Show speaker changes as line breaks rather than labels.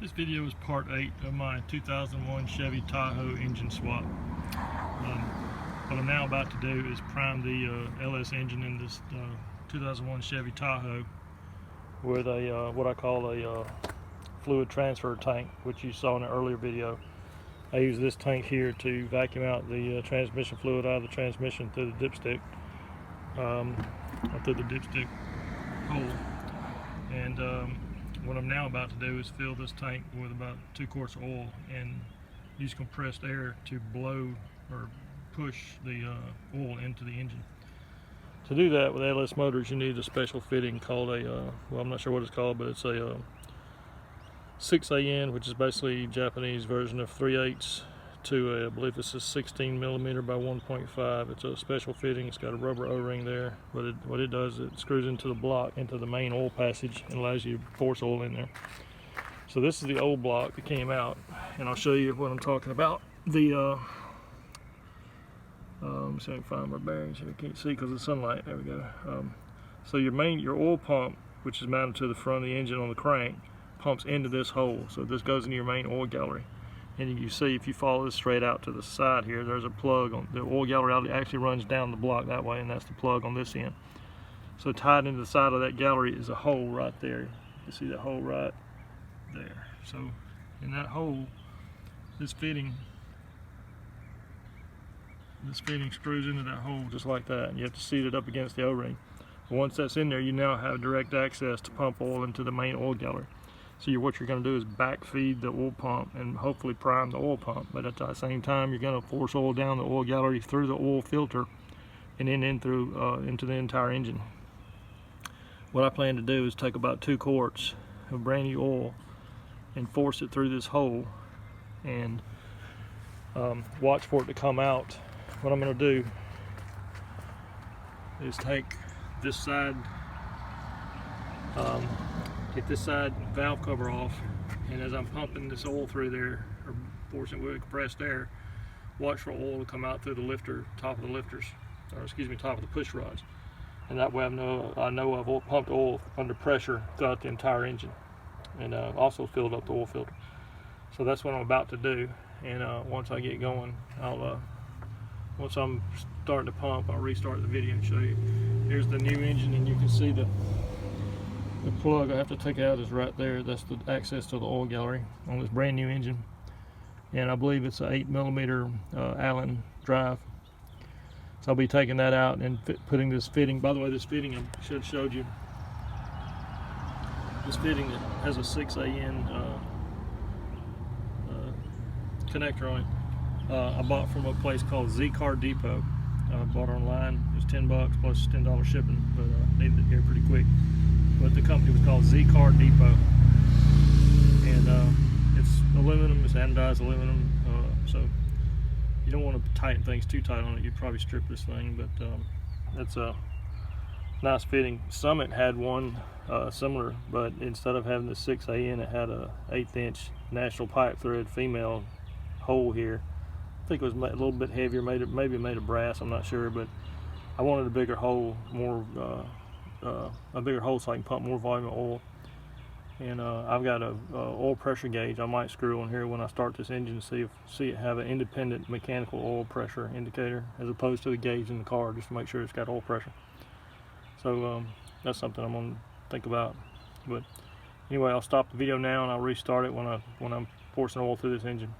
This video is part 8 of my 2001 Chevy Tahoe engine swap. What I'm now about to do is prime the LS engine in this 2001 Chevy Tahoe with a what I call a fluid transfer tank, which you saw in an earlier video. I use this tank here to vacuum out the transmission fluid out of the transmission through the dipstick, hole. And what I'm now about to do is fill this tank with about 2 quarts of oil and use compressed air to blow or push the oil into the engine. To do that with LS motors, you need a special fitting called a, well, I'm not sure what it's called, but it's a 6AN, which is basically Japanese version of 3/8 to a, I believe this is 16mm by 1.5. It's a special fitting. It's got a rubber O-ring there, but what it does, it screws into the block, into the main oil passage, and allows you to force oil in there. So this is the old block that came out, and I'll show you what I'm talking about. The let me see if I can find my bearings here. I can't see because of the sunlight. There we go. So your oil pump, which is mounted to the front of the engine on the crank, pumps into this hole. So this goes into your main oil gallery. And you see, if you follow this straight out to the side here, there's a plug on the oil gallery. Actually runs down the block that way, and that's the plug on this end. So tied into the side of that gallery is a hole right there. You see that hole right there. So in that hole, this fitting screws into that hole just like that, and you have to seat it up against the O-ring. Once that's in there, you now have direct access to pump oil into the main oil gallery. So what you're going to do is backfeed the oil pump and hopefully prime the oil pump, but at the same time you're going to force oil down the oil gallery through the oil filter and then in through into the entire engine. What I plan to do is take about 2 quarts of brand new oil and force it through this hole and watch for it to come out. What I'm going to do is take this side, get this side valve cover off, and as I'm pumping this oil through there, or forcing it with compressed air, watch for oil to come out through the lifter, top of the lifters, or excuse me, top of the push rods. And that way I know I've pumped oil under pressure throughout the entire engine, and also filled up the oil filter. So that's what I'm about to do. And once I get going, once I'm starting to pump, I'll restart the video and show you. Here's the new engine, and you can see the plug I have to take out is right there. That's the access to the oil gallery on this brand new engine, and I believe it's an 8mm Allen drive. So I'll be taking that out and putting this fitting. By the way, this fitting I should have showed you. This fitting has a 6AN connector on it. I bought from a place called Z-Car Depot. I bought online. It was $10 plus $10 shipping, but I needed it here pretty quick. But the company was called Z-Car Depot, and it's aluminum. It's anodized aluminum, so you don't want to tighten things too tight on it. You'd probably strip this thing, but it's a nice fitting. Summit had one similar, but instead of having the 6AN, it had a 1/8" National Pipe Thread female hole here. I think it was a little bit heavier, maybe made of brass, I'm not sure, but I wanted a bigger hole, a bigger hole so I can pump more volume of oil. And I've got a oil pressure gauge I might screw on here when I start this engine to see it have an independent mechanical oil pressure indicator as opposed to the gauge in the car, just to make sure it's got oil pressure. So that's something I'm going to think about. But anyway, I'll stop the video now and I'll restart it when I'm forcing oil through this engine.